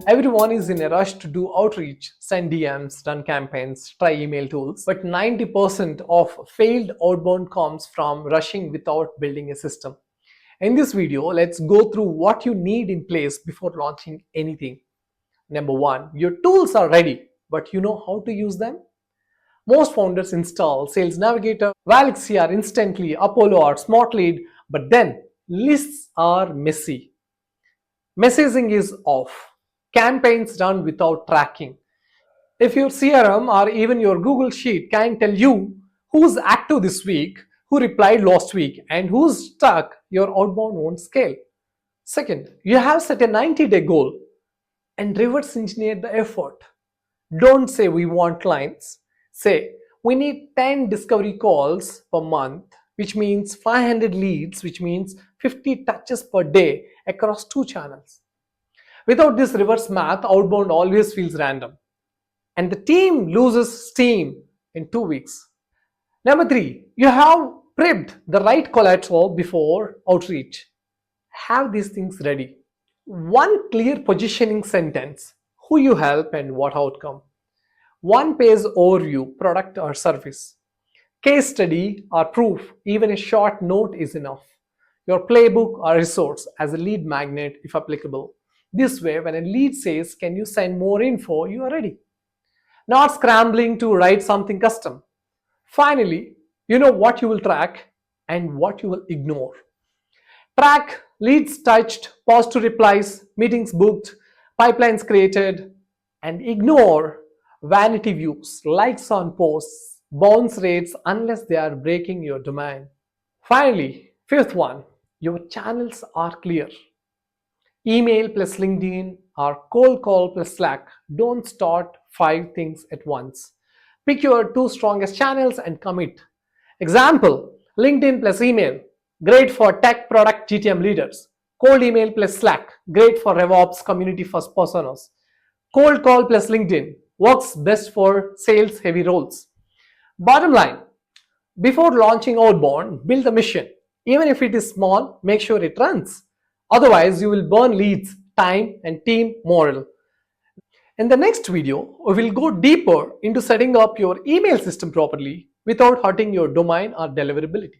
Everyone is in a rush to do outreach, send DMs, run campaigns, try email tools. But 90% of failed outbound comes from rushing without building a system. In this video, let's go through what you need in place before launching anything. Number one, your tools are ready, but you know how to use them? Most founders install Sales Navigator, Valixia instantly, Apollo or Smart Lead, but then lists are messy. Messaging is off. Campaigns run without tracking. If your CRM or even your Google Sheet can't tell you who's active this week, who replied last week, and who's stuck, your outbound won't scale. Second, you have set a 90-day goal and reverse engineer the effort. Don't say we want clients. Say we need 10 discovery calls per month, which means 500 leads, which means 50 touches per day across 2 channels. Without this reverse math, outbound always feels random, and the team loses steam in 2 weeks. Number 3, you have prepped the right collateral before outreach. Have these things ready. One clear positioning sentence, who you help and what outcome. One page overview, product or service. Case study or proof, even a short note is enough. Your playbook or resource as a lead magnet if applicable. This way, when a lead says, can you send more info, you are ready. Not scrambling to write something custom. Finally, you know what you will track and what you will ignore. Track leads touched, positive replies, meetings booked, pipelines created, and ignore vanity views, likes on posts, bounce rates unless they are breaking your domain. Finally, fifth one, your channels are clear. Email plus LinkedIn or cold call plus Slack. Don't start 5 things at once. Pick your 2 strongest channels and commit. Example, LinkedIn plus email, great for tech product GTM leaders. Cold email plus Slack, great for RevOps community first personas. Cold call plus LinkedIn, works best for sales heavy roles. Bottom line, before launching outbound, build a mission. Even if it is small, make sure it runs. Otherwise, you will burn leads, time, and team morale. In the next video, we will go deeper into setting up your email system properly without hurting your domain or deliverability.